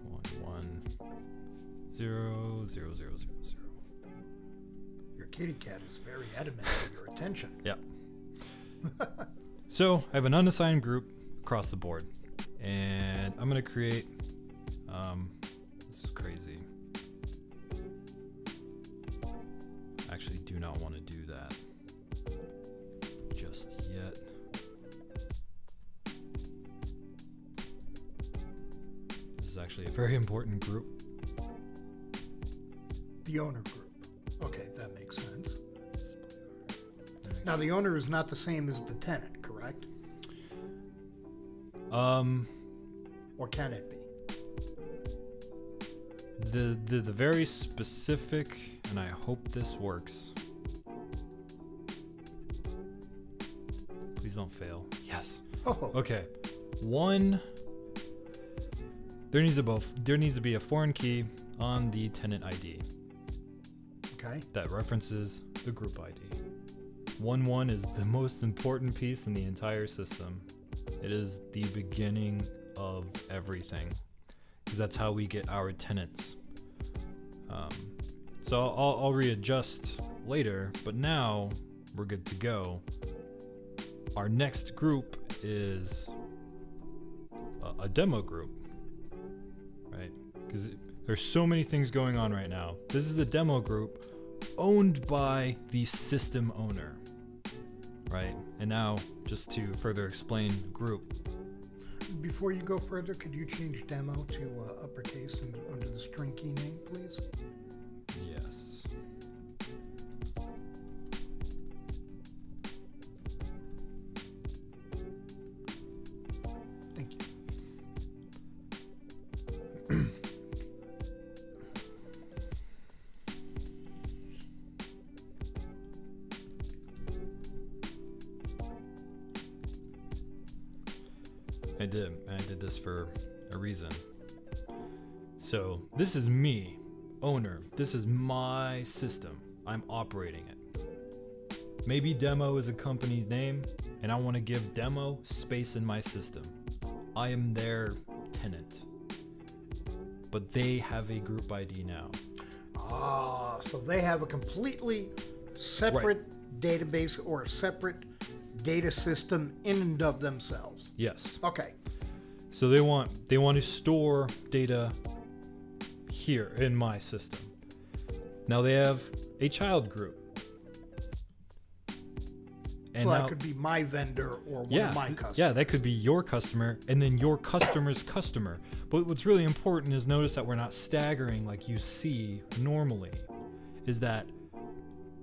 1, 1, 0, 0, 0, 0, 0. Your kitty cat is very adamant for your attention. Yep. So I have an unassigned group across the board, and I'm gonna create. This is crazy. Actually, do not want to do that just yet. This is actually a very important group. The owner group. Okay, that makes sense. Now, the owner is not the same as the tenant, correct? Or can it be? The very specific, and I hope this works. Please don't fail. Yes. Oh, Okay. There needs to be a foreign key on the tenant ID okay. that references the group ID. 1.1 is the most important piece in the entire system. It is the beginning of everything, because that's how we get our tenants. So I'll readjust later, but now we're good to go. Our next group is a demo group, right? Because there's so many things going on right now. This is a demo group owned by the system owner, right? And now, just to further explain group. Before you go further, could you change demo to uppercase and under the string key name, please? Yes. Thank you. I did this for a reason. So this is me, owner. This is my system. I'm operating it. Maybe demo is a company's name, and I want to give demo space in my system. I am their tenant, but they have a group ID now. Ah, so they have a completely separate database or a separate data system in and of themselves. Yes. Okay. So they want to store data here in my system. Now they have a child group. And So now, that could be my vendor or one of my customers. Yeah, that could be your customer and then your customer's customer. But what's really important is notice that we're not staggering like you see normally, is that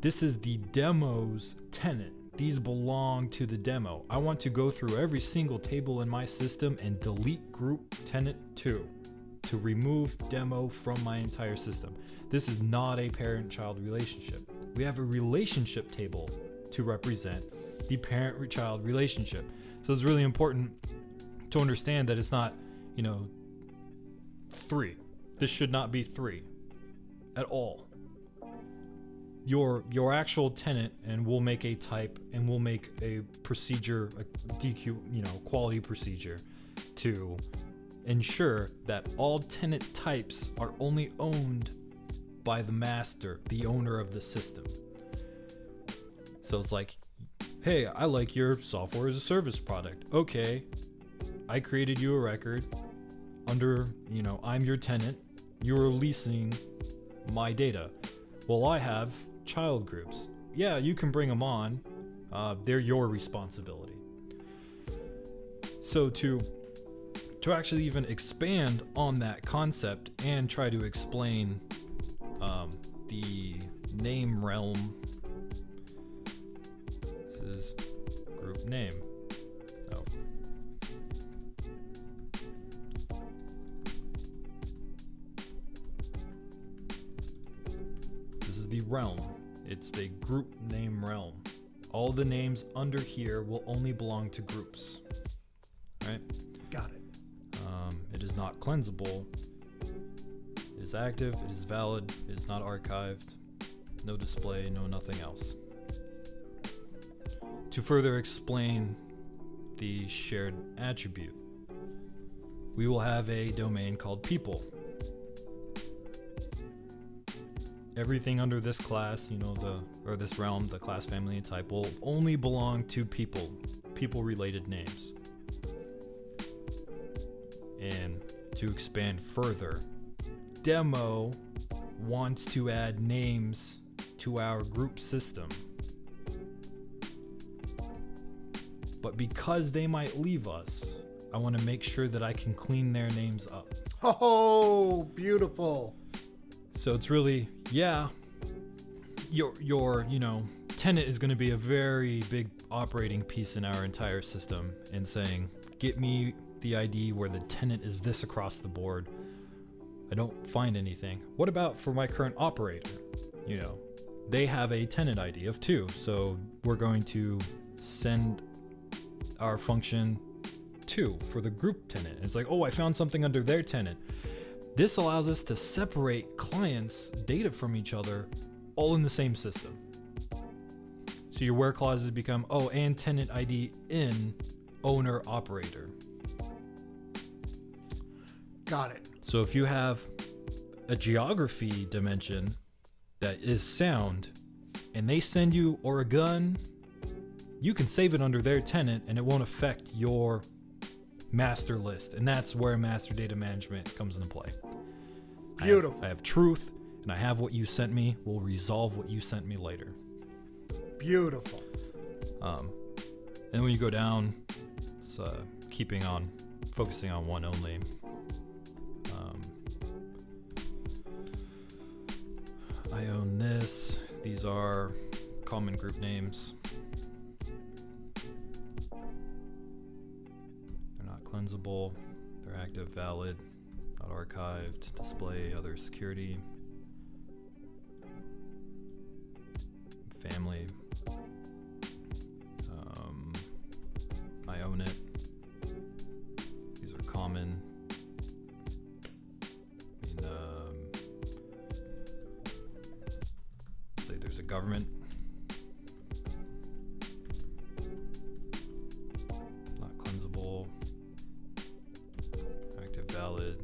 this is the demo's tenant. These belong to the demo. I want to go through every single table in my system and delete group tenant 2 to remove demo from my entire system. This is not a parent-child relationship. We have a relationship table to represent the parent-child relationship. So it's really important to understand that it's not, 3. This should not be 3 at all. Your actual tenant, and we'll make a type, and we'll make a procedure, a DQ, quality procedure to ensure that all tenant types are only owned by the master, the owner of the system. So it's like, hey, I like your software as a service product. Okay, I created you a record under, I'm your tenant. you're leasing my data. Well, I have child groups. Yeah, you can bring them on. They're your responsibility. So to actually even expand on that concept and try to explain the name realm. This is group name. Oh. This is the realm. It's the group name realm. All the names under here will only belong to groups. Right? Got it. It is not cleansable. It is active. It is valid. It is not archived. No display. No nothing else. To further explain the shared attribute, we will have a domain called people. Everything under this class, this realm, the class, family, and type, will only belong to people-related names. And to expand further, Demo wants to add names to our group system. But because they might leave us, I want to make sure that I can clean their names up. Oh, beautiful. So it's really, your tenant is going to be a very big operating piece in our entire system, and saying, get me the ID where the tenant is this across the board. I don't find anything. What about for my current operator? They have a tenant ID of 2, so we're going to send our function 2 for the group tenant. It's like, oh, I found something under their tenant. This allows us to separate clients' data from each other all in the same system. So your where clauses become, and tenant ID in owner operator. Got it. So if you have a geography dimension that is sound and they send you Oregon, you can save it under their tenant and it won't affect your master list. And that's where master data management comes into play. Beautiful. I have truth, and I have what you sent me. We'll resolve what you sent me later. Beautiful. And when you go down, it's focusing on one only. I own this. These are common group names. They're not cleansable. They're active, valid, not archived, display, other security. Family. I own it. These are common. Say there's a government. Not cleansable. Active, valid.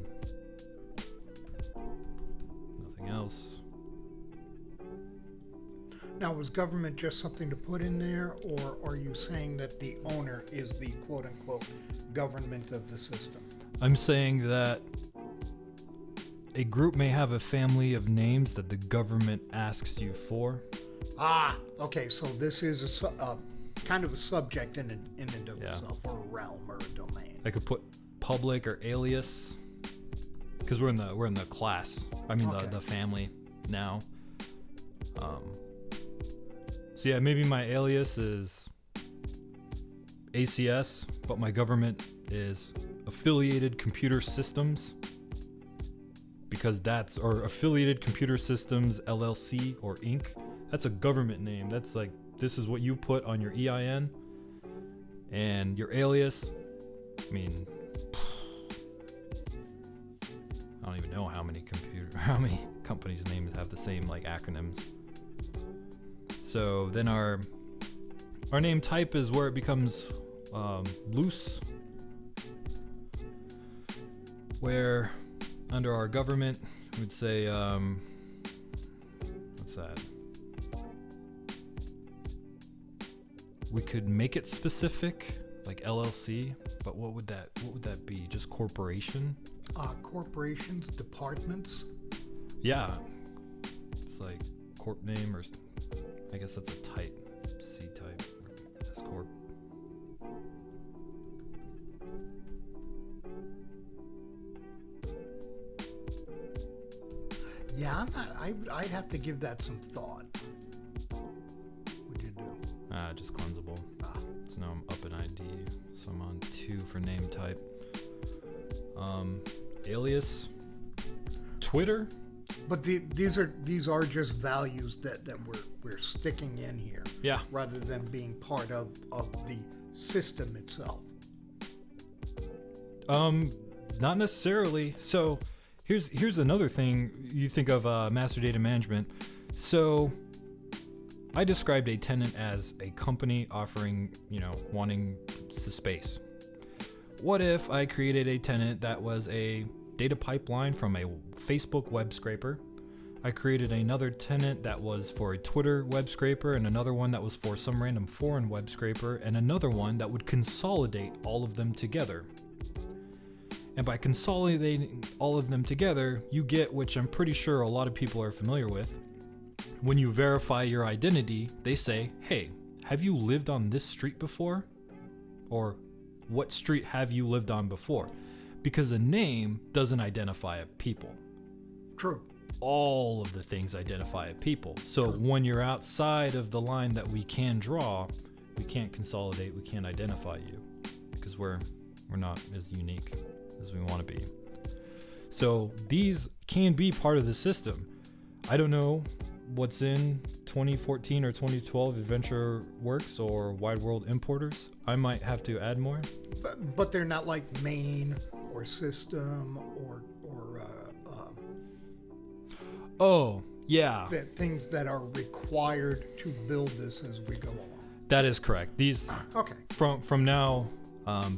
Nothing else. Now, was government just something to put in there, or are you saying that the owner is the quote-unquote government of the system? I'm saying that a group may have a family of names that the government asks you for. Ah, okay, so this is a kind of a subject in and of itself, or a realm, or a domain. I could put public or alias, because we're in the class. I mean, Okay. the family now. So yeah, maybe my alias is ACS, but my government is Affiliated Computer Systems, because or Affiliated Computer Systems LLC or Inc. That's a government name. That's like, this is what you put on your EIN, and your alias. I mean, I don't even know how many companies' names have the same like acronyms. So then our name type is where it becomes loose, where under our government we'd say what's that? We could make it specific, like LLC, but what would that be? Just corporation? Corporations, departments. Yeah. It's like corp name, or I guess that's a type. C type. S corp. Yeah, I'm not. I'd have to give that some thought. What'd you do? Just cleansable. So now I'm up an ID. So I'm on 2 for name type. Alias. Twitter. But these are just values that we're sticking in here. Yeah. Rather than being part of the system itself. Not necessarily. So here's another thing. You think of master data management. So I described a tenant as a company offering, wanting the space. What if I created a tenant that was a data pipeline from a Facebook web scraper? I created another tenant that was for a Twitter web scraper, and another one that was for some random foreign web scraper, and another one that would consolidate all of them together. And by consolidating all of them together, you get, which I'm pretty sure a lot of people are familiar with, when you verify your identity, they say, hey, have you lived on this street before? Or what street have you lived on before? Because a name doesn't identify a people. True. All of the things identify a people. So when you're outside of the line that we can draw, we can't consolidate, we can't identify you, because we're not as unique as we want to be. So these can be part of the system. I don't know what's in 2014 or 2012 Adventure Works or Wide World Importers. I might have to add more. But they're not like main or system or oh, yeah. Things that are required to build this as we go along. That is correct. These okay. From now,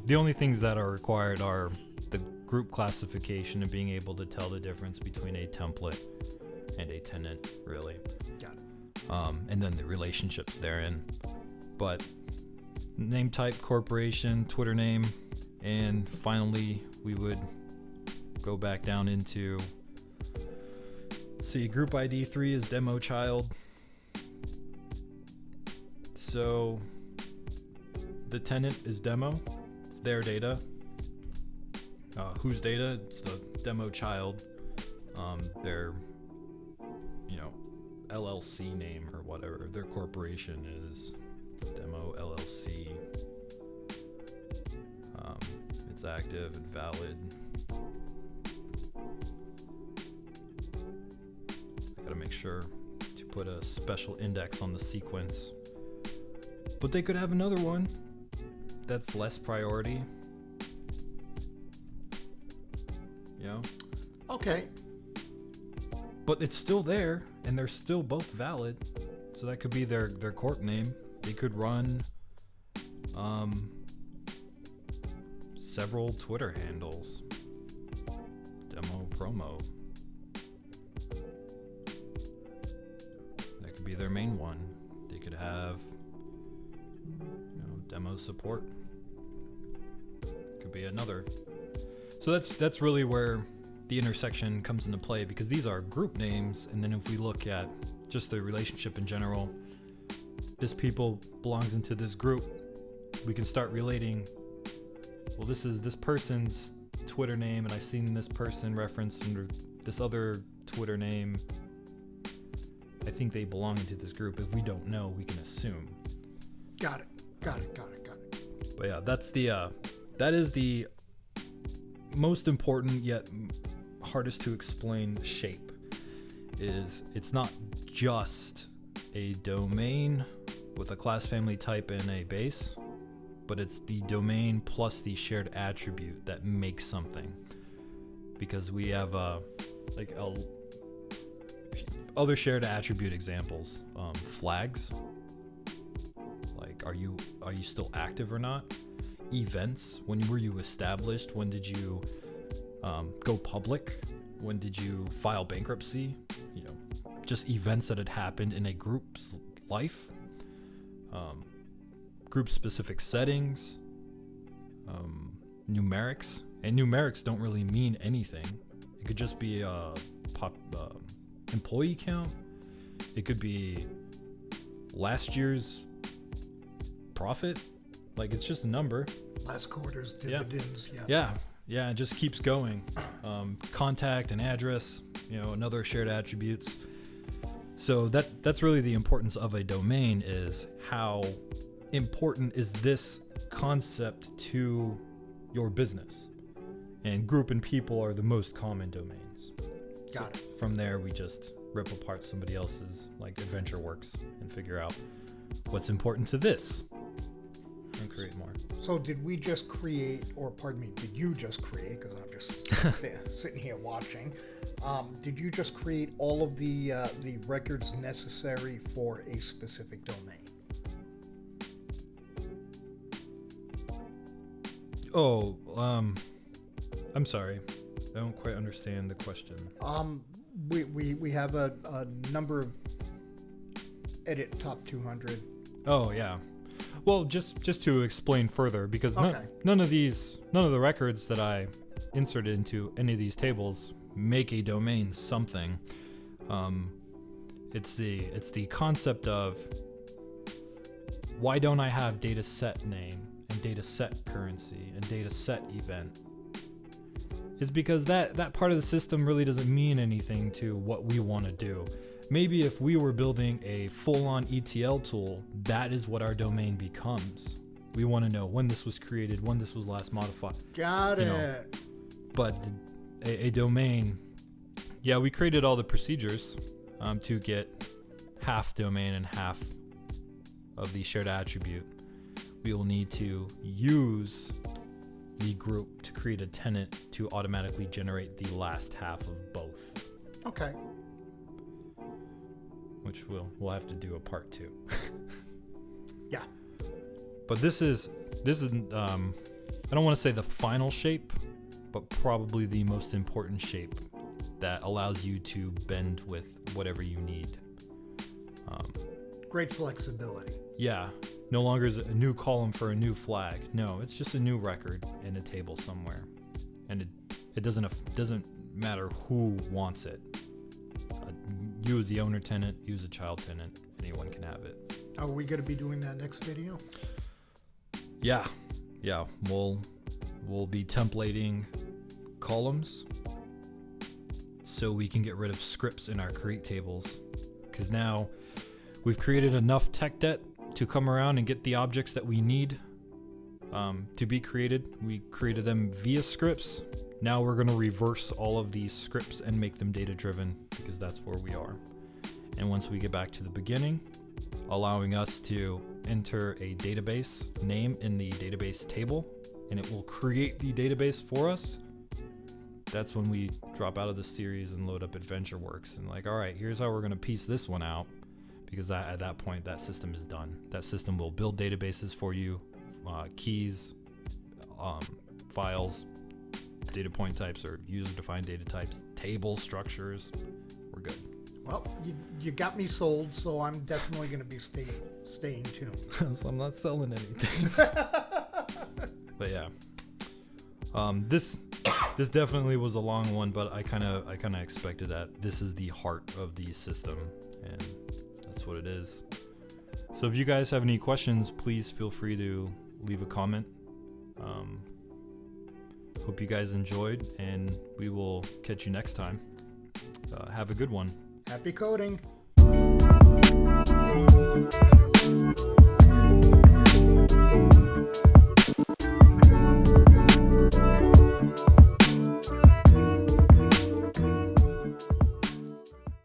the only things that are required are the group classification and being able to tell the difference between a template and a tenant, really. Got it. And then the relationships therein. But name type, corporation, Twitter name, and finally we would go back down into, see, group ID 3 is demo child. So the tenant is demo, it's their data. Whose data? It's the demo child. Their LLC name or whatever, their corporation is demo LLC. It's active and valid. I gotta make sure to put a special index on the sequence. But they could have another one that's less priority. Okay. But it's still there, and they're still both valid. So that could be their corp name. They could run several Twitter handles. Demo promo. That could be their main one. They could have demo support. Could be another. So that's really where the intersection comes into play, because these are group names, and then if we look at just the relationship in general, this people belongs into this group, we can start relating, well, this is this person's Twitter name, and I've seen this person referenced under this other Twitter name. I think they belong into this group. If we don't know, we can assume. Got it. But yeah, that is the most important yet hardest to explain shape. Is it's not just a domain with a class, family, type, and a base, but it's the domain plus the shared attribute that makes something. Because we have other shared attribute examples, flags. Like, are you still active or not? Events, when were you established? When did you go public? When did you file bankruptcy? Just events that had happened in a group's life. Group specific settings, numerics, and numerics don't really mean anything. It could just be a employee count. It could be last year's profit. Like, it's just a number. Last quarter's dividends. Yeah, it just keeps going. Contact and address, another shared attributes. So that's really the importance of a domain, is how important is this concept to your business. And group and people are the most common domains. Got it. From there, we just rip apart somebody else's, like AdventureWorks, and figure out what's important to this and create more. So did we just create, or pardon me, did you just create, because I'm just sitting here watching, did you just create all of the records necessary for a specific domain? Oh, I'm sorry. I don't quite understand the question. We have a number of edit top 200. Oh, yeah. Well, just to explain further, because none of the records that I inserted into any of these tables make a domain something. It's the concept of, why don't I have data set name and data set currency and data set event? It's because that part of the system really doesn't mean anything to what we want to do. Maybe if we were building a full-on ETL tool, that is what our domain becomes. We want to know when this was created, when this was last modified. Got it. But a domain, yeah, we created all the procedures to get half domain and half of the shared attribute. We will need to use the group to create a tenant to automatically generate the last half of both. Okay. Which we'll have to do a part 2. Yeah. But this is I don't want to say the final shape, but probably the most important shape that allows you to bend with whatever you need. Great flexibility. Yeah. No longer is it a new column for a new flag. No, it's just a new record in a table somewhere. And it doesn't matter who wants it. You as the owner tenant, you as a child tenant, anyone can have it. Are we going to be doing that next video? Yeah. We'll be templating columns so we can get rid of scripts in our create tables. Because now we've created enough tech debt to come around and get the objects that we need to be created. We created them via scripts. Now we're going to reverse all of these scripts and make them data driven, because that's where we are. And once we get back to the beginning, allowing us to enter a database name in the database table, and it will create the database for us. That's when we drop out of the series and load up AdventureWorks and like, all right, here's how we're going to piece this one out. Because at that point, that system is done. That system will build databases for you, keys, files, data point types or user-defined data types, table structures. We're good. Well, you got me sold, so I'm definitely going to be staying tuned. So I'm not selling anything. But yeah, this definitely was a long one, but I kind of expected that. This is the heart of the system, and that's what it is. So if you guys have any questions, please feel free to leave a comment. Hope you guys enjoyed, and we will catch you next time. Have a good one. Happy coding.